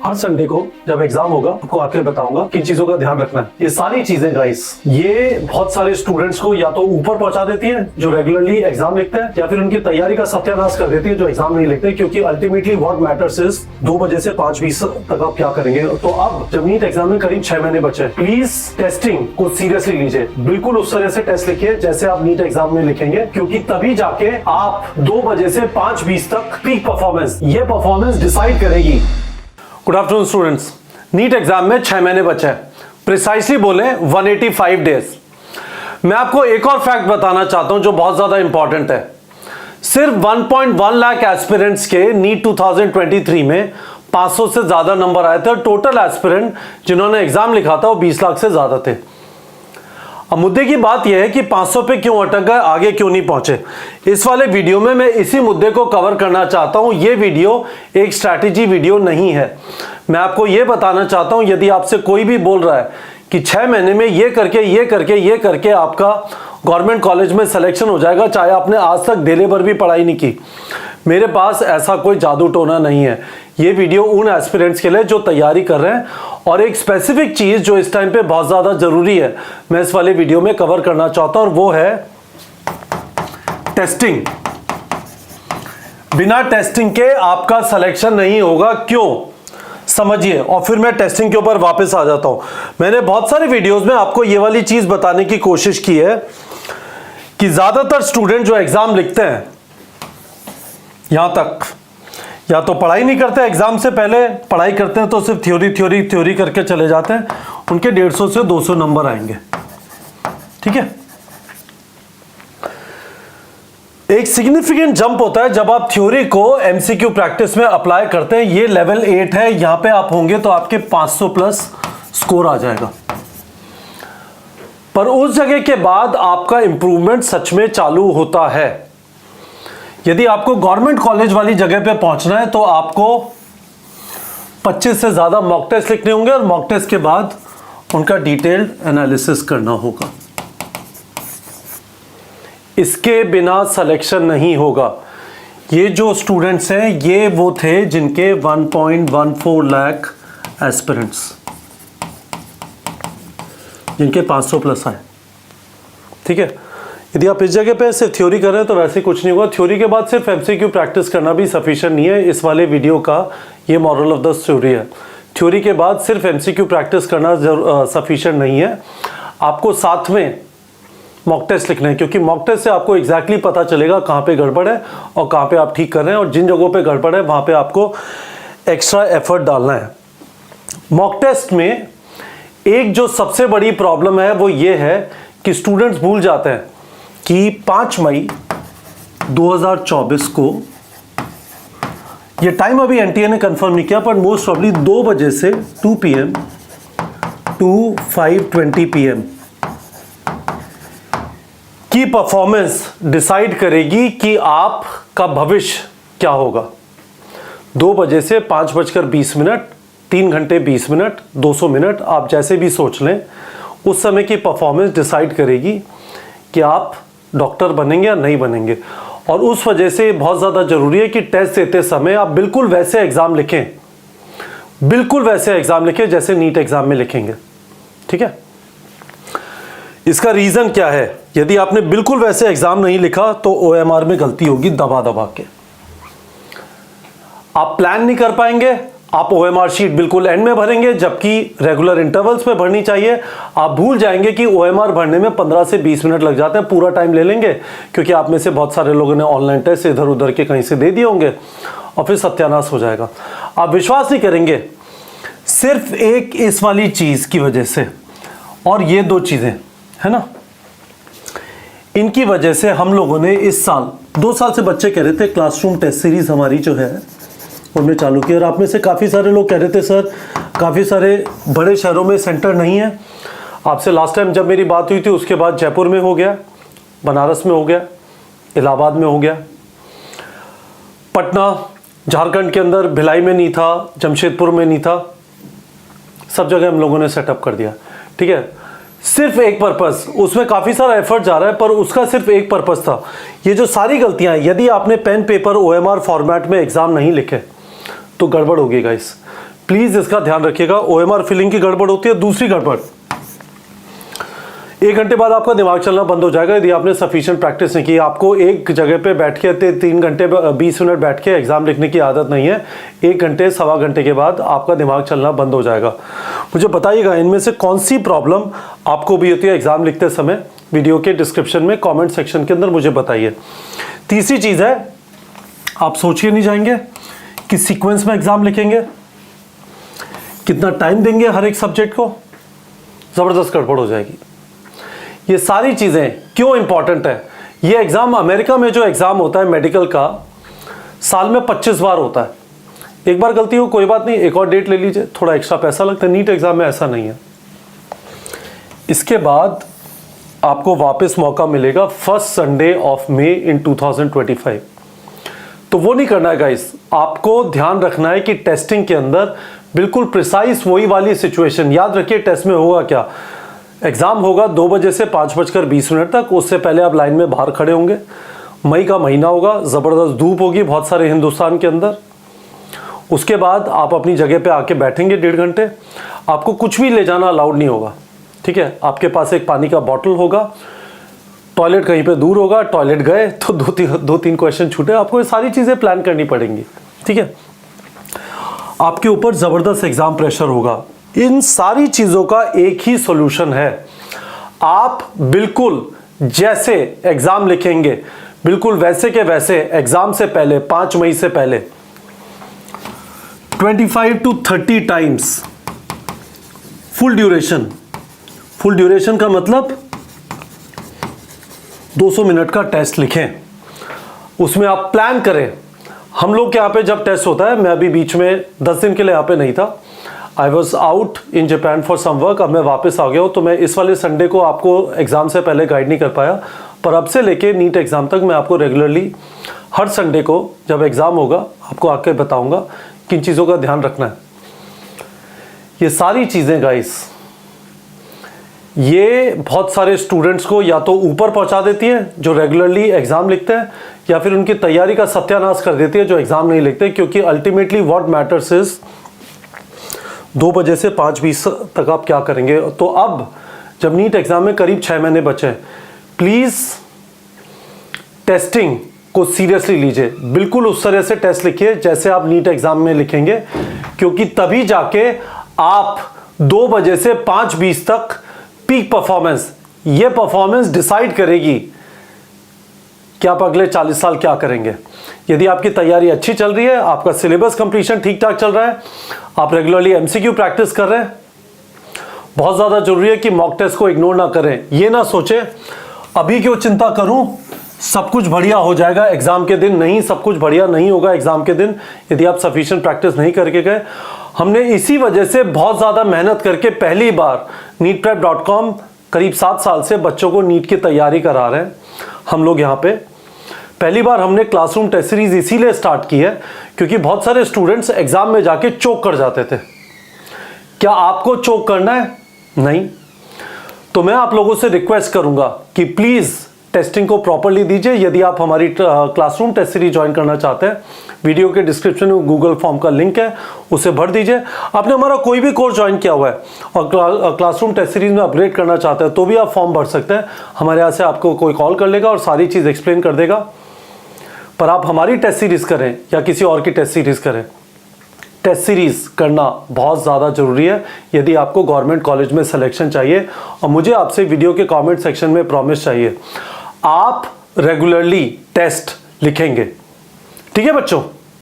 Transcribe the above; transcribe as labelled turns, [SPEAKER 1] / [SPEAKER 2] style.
[SPEAKER 1] हर Sunday को जब exam होगा आपको आके बताऊंगा किन चीजों का ध्यान रखना है। ये सारी चीजें गाइस ये बहुत सारे स्टूडेंट्स को या तो ऊपर पहुंचा देती है जो रेगुलरली एग्जाम लिखते हैं, या फिर उनकी तैयारी का सत्यानाश कर देती है जो एग्जाम नहीं लिखते, क्योंकि अल्टीमेटली व्हाट मैटर्स इज 2 बजे से 5:20 तक आप क्या करेंगे। तो अब जब नीट एग्जाम में करीब 6 महीने बचे, प्लीज टेस्टिंग को सीरियसली लीजिए, बिल्कुल उस तरह से टेस्ट लिखिए जैसे आप नीट एग्जाम में लिखेंगे, क्योंकि तभी जाके आप 2 बजे से 5:20 तक पीक परफॉर्मेंस, ये परफॉर्मेंस डिसाइड करेगी।
[SPEAKER 2] Good afternoon students, NEET exam में 6 महीने बचे हैं, प्रिसाइसली बोले 185 डेज। मैं आपको एक और फैक्ट बताना चाहता हूं जो बहुत ज्यादा इंपॉर्टेंट है। सिर्फ 1.1 लाख एस्पिरेंट्स के नीट 2023 में 500 से ज्यादा नंबर आए थे और टोटल एस्पिरेंट जिन्होंने एग्जाम लिखा था वो 20 लाख से ज्यादा थे। अब मुद्दे की बात यह है कि 500 पे क्यों अटक गए, आगे क्यों नहीं पहुंचे। इस वाले वीडियो में मैं इसी मुद्दे को कवर करना चाहता हूं। यह वीडियो एक स्ट्रैटेजी वीडियो नहीं है। मैं आपको यह बताना चाहता हूं, यदि आपसे कोई भी बोल रहा है कि 6 महीने में ये करके आपका गवर्नमेंट कॉलेज में सिलेक्शन हो जाएगा, चाहे आपने आज तक डेले भर भी पढ़ाई नहीं की, मेरे पास ऐसा कोई जादू टोना नहीं है। ये वीडियो उन एस्पिरेंट्स के लिए जो तैयारी कर रहे हैं, और एक स्पेसिफिक चीज जो इस टाइम पे बहुत ज्यादा जरूरी है मैं इस वाले वीडियो में कवर करना चाहता हूं, और वो है टेस्टिंग। बिना टेस्टिंग के आपका सिलेक्शन नहीं होगा। क्यों, समझिए, और फिर मैं टेस्टिंग के ऊपर वापस आ जाता हूं। मैंने बहुत सारे वीडियोस में आपको ये वाली चीज बताने की कोशिश की है कि ज्यादातर स्टूडेंट जो एग्जाम लिखते हैं यहां तक या तो पढ़ाई नहीं करते, एग्जाम से पहले पढ़ाई करते हैं तो सिर्फ थ्योरी करके चले जाते हैं, उनके 150 से 200 नंबर आएंगे। ठीक है, एक सिग्निफिकेंट जंप होता है जब आप थ्योरी को एमसीक्यू प्रैक्टिस में अप्लाई करते हैं। ये लेवल 8 है, यहां पे आप होंगे तो आपके 500 प्लस स्कोर आ जाएगा। पर उस जगह के बाद आपका इंप्रूवमेंट सच में चालू होता है। यदि आपको गवर्नमेंट कॉलेज वाली जगह पे पहुंचना है तो आपको 25 से ज्यादा मॉक टेस्ट लिखने होंगे, और मॉक टेस्ट के बाद उनका डिटेल्ड एनालिसिस करना होगा। इसके बिना सिलेक्शन नहीं होगा। ये जो स्टूडेंट्स हैं ये वो थे जिनके 1.14 लाख एस्पिरेंट्स, जिनके 500 प्लस आए। ठीक है, यदि आप इस जगह पे सिर्फ थ्योरी कर रहे हैं तो वैसे कुछ नहीं होगा। थ्योरी के बाद सिर्फ एमसीक्यू प्रैक्टिस करना भी सफिशिएंट नहीं है। इस वाले वीडियो का ये मॉरल ऑफ द स्टोरी है। थ्योरी के बाद सिर्फ एमसीक्यू प्रैक्टिस करना सफिशिएंट नहीं है, आपको साथ में मॉक टेस्ट लिखना है, क्योंकि मॉक टेस्ट से आपको एग्जैक्टली पता चलेगा कहाँ पे गड़बड़ है और कहाँ पे आप ठीक कर रहे हैं, और जिन जगहों पे गड़बड़ है वहाँ पे आपको एक्स्ट्रा एफर्ट डालना है। मॉक टेस्ट में एक जो सबसे बड़ी प्रॉब्लम है वो ये है कि स्टूडेंट्स भूल जाते हैं कि 5 मई 2024 को, ये टाइम अभी एनटीए ने कंफर्म नहीं किया, पर मोस्ट प्रॉब्ली 2 बजे से 2 PM टू 5:20 PM की परफॉर्मेंस डिसाइड करेगी कि आपका भविष्य क्या होगा। 2 बजे से 5:20, 3 घंटे 20 मिनट, 200 मिनट, आप जैसे भी सोच लें, उस समय की परफॉर्मेंस डिसाइड करेगी कि आप डॉक्टर बनेंगे या नहीं बनेंगे। और उस वजह से बहुत ज़्यादा ज़रूरी है कि टेस्ट देते समय आप बिल्कुल वैसे एग्ज़ाम लिखें, बिल्कुल वैसे एग्ज़ाम लिखें जैसे नीट एग्ज़ाम में लिखेंगे। ठीक है, इसका रीज़न क्या है? यदि आपने बिल्कुल वैसे एग्ज़ाम नहीं लिखा तो OMR में गलती होगी दबा दबा के। आप प्लान नहीं कर पाएंगे, आप OMR शीट बिल्कुल एंड में भरेंगे जबकि रेगुलर इंटरवल्स में भरनी चाहिए। आप भूल जाएंगे कि OMR भरने में 15 से 20 मिनट लग जाते हैं, पूरा टाइम ले लेंगे, क्योंकि आप में से बहुत सारे लोगों ने ऑनलाइन टेस्ट इधर उधर के कहीं से दे दिए होंगे, और फिर सत्यानाश हो जाएगा। आप विश्वास नहीं करेंगे, सिर्फ एक इस वाली चीज़ की वजह से, और ये 2 चीज़ें है ना, इनकी वजह से हम लोगों ने इस साल 2 साल से बच्चे कह रहे थे क्लासरूम टेस्ट सीरीज हमारी जो है उनमें चालू की, और आप में से काफ़ी सारे लोग कह रहे थे सर काफ़ी सारे बड़े शहरों में सेंटर नहीं है। आपसे लास्ट टाइम जब मेरी बात हुई थी उसके बाद जयपुर में हो गया, बनारस में हो गया, इलाहाबाद में हो गया, पटना झारखंड के अंदर भिलाई में नहीं था, जमशेदपुर में नहीं था, सब जगह हम लोगों ने सेटअप कर दिया। ठीक है, सिर्फ एक पर्पस, उसमें काफ़ी सारा एफर्ट जा रहा है पर उसका सिर्फ एक पर्पस था। ये जो सारी गलतियां, यदि आपने पेन पेपर OMR फॉर्मेट में एग्ज़ाम नहीं लिखे तो गड़बड़ होगी गाइस। प्लीज इसका ध्यान रखिएगा। ओएमआर फिलिंग की गड़बड़ होती है। दूसरी गड़बड़, 1 घंटे बाद आपका दिमाग चलना बंद हो जाएगा यदि आपने सफिशिएंट प्रैक्टिस नहीं की। आपको एक जगह पे बैठ के 3 घंटे 20 मिनट बैठ के एग्जाम लिखने की आदत नहीं है। 1 घंटे सवा घंटे के बाद आपका दिमाग चलना बंद हो जाएगा। मुझे बताइएगा इनमें से कौन सी प्रॉब्लम आपको भी होती है एग्जाम लिखते समय। वीडियो के डिस्क्रिप्शन में कॉमेंट सेक्शन के अंदर मुझे बताइए। तीसरी चीज है, आप सोचिए नहीं जाएंगे कि सीक्वेंस में एग्जाम लिखेंगे, कितना टाइम देंगे हर एक सब्जेक्ट को, जबरदस्त गड़बड़ हो जाएगी। ये सारी चीजें क्यों इंपॉर्टेंट है? ये एग्जाम अमेरिका में जो एग्जाम होता है मेडिकल का, साल में 25 बार होता है। एक बार गलती हो कोई बात नहीं, एक और डेट ले लीजिए, थोड़ा एक्स्ट्रा पैसा लगता है। नीट एग्जाम में ऐसा नहीं है। इसके बाद आपको वापस मौका मिलेगा फर्स्ट संडे ऑफ मे इन 2025। तो वो नहीं करना है गाइस। आपको ध्यान रखना है कि टेस्टिंग के अंदर बिल्कुल प्रिसाइज वही वाली सिचुएशन। याद रखिए टेस्ट में होगा क्या, एग्जाम होगा 2 बजे से 5:20 तक। उससे पहले आप लाइन में बाहर खड़े होंगे। मई का महीना होगा, जबरदस्त धूप होगी बहुत सारे हिंदुस्तान के अंदर। उसके बाद आप अपनी जगह पे आके बैठेंगे 1.5 घंटे। आपको कुछ भी ले जाना अलाउड नहीं होगा, ठीक है। आपके पास एक पानी का बॉटल होगा, टॉयलेट कहीं पे दूर होगा, टॉयलेट गए तो 2-3 क्वेश्चन छूटे। आपको ये सारी चीजें प्लान करनी पड़ेंगी, ठीक है। आपके ऊपर जबरदस्त एग्जाम प्रेशर होगा। इन सारी चीजों का एक ही सॉल्यूशन है। आप बिल्कुल जैसे एग्जाम लिखेंगे, बिल्कुल वैसे के वैसे एग्जाम से पहले 5 मई से पहले 25 to 30 टाइम्स फुल ड्यूरेशन का मतलब 200 मिनट का टेस्ट लिखें। उसमें आप प्लान करें। हम लोग के यहाँ पे जब टेस्ट होता है, मैं अभी बीच में 10 दिन के लिए यहाँ पे नहीं था। I was out in Japan for some work. अब मैं वापस आ गया हूँ, तो मैं इस वाले संडे को आपको एग्जाम से पहले गाइड नहीं कर पाया। पर अब से लेके नीट एग्जाम तक मैं आपको रेगुलरली हर संडे को जब एग्जाम होगा आपको आके बताऊंगा किन चीज़ों का ध्यान रखना है। ये सारी चीज़ें गाइस, ये बहुत सारे स्टूडेंट्स को या तो ऊपर पहुंचा देती है जो रेगुलरली एग्जाम लिखते हैं, या फिर उनकी तैयारी का सत्यानाश कर देती है जो एग्जाम नहीं लिखते। क्योंकि अल्टीमेटली व्हाट मैटर्स इज 2 बजे से 5:20 तक आप क्या करेंगे। तो अब जब नीट एग्जाम में करीब 6 महीने बचे हैं, प्लीज टेस्टिंग को सीरियसली लीजिए। बिल्कुल उस तरह से टेस्ट लिखिए जैसे आप नीट एग्जाम में लिखेंगे, क्योंकि तभी जाके आप 2 बजे से 5:20 तक पीक परफॉर्मेंस, ये परफॉर्मेंस डिसाइड करेगी कि आप अगले 40 साल क्या करेंगे। यदि आपकी तैयारी अच्छी चल रही है, आपका सिलेबस कंप्लीशन ठीक ठाक चल रहा है, आप रेगुलरली एमसीक्यू प्रैक्टिस कर रहे हैं, बहुत ज्यादा जरूरी है कि मॉक टेस्ट को इग्नोर ना करें। ये ना सोचे अभी क्यों चिंता करूं, सब कुछ बढ़िया हो जाएगा एग्जाम के दिन। नहीं, सब कुछ बढ़िया नहीं होगा एग्जाम के दिन यदि आप सफिशिएंट प्रैक्टिस नहीं करके गए। हमने इसी वजह से बहुत ज्यादा मेहनत करके पहली बार neetprep.com करीब 7 साल से बच्चों को नीट की तैयारी करा रहे हैं। हम लोग यहाँ पे पहली बार हमने क्लासरूम टेस्ट सीरीज इसीलिए स्टार्ट की है क्योंकि बहुत सारे स्टूडेंट्स एग्जाम में जाके चोक कर जाते थे। क्या आपको चोक करना है? नहीं। तो मैं आप लोगों से रिक्वेस्ट करूंगा कि प्लीज टेस्टिंग को प्रॉपर्ली दीजिए। यदि आप हमारी क्लासरूम टेस्ट सीरीज ज्वाइन करना चाहते हैं, वीडियो के डिस्क्रिप्शन में गूगल फॉर्म का लिंक है, उसे भर दीजिए। आपने हमारा कोई भी कोर्स ज्वाइन किया हुआ है और क्लासरूम टेस्ट सीरीज में अपग्रेड करना चाहते हैं तो भी आप फॉर्म भर सकते हैं। हमारे यहाँ से आपको कोई कॉल कर लेगा और सारी चीज़ एक्सप्लेन कर देगा। पर आप हमारी टेस्ट सीरीज करें या किसी और की टेस्ट सीरीज करें, टेस्ट सीरीज करना बहुत ज़्यादा जरूरी है यदि आपको गवर्नमेंट कॉलेज में सिलेक्शन चाहिए। और मुझे आपसे वीडियो के कमेंट सेक्शन में प्रॉमिस चाहिए, आप रेगुलरली टेस्ट लिखेंगे। ठीक है बच्चों?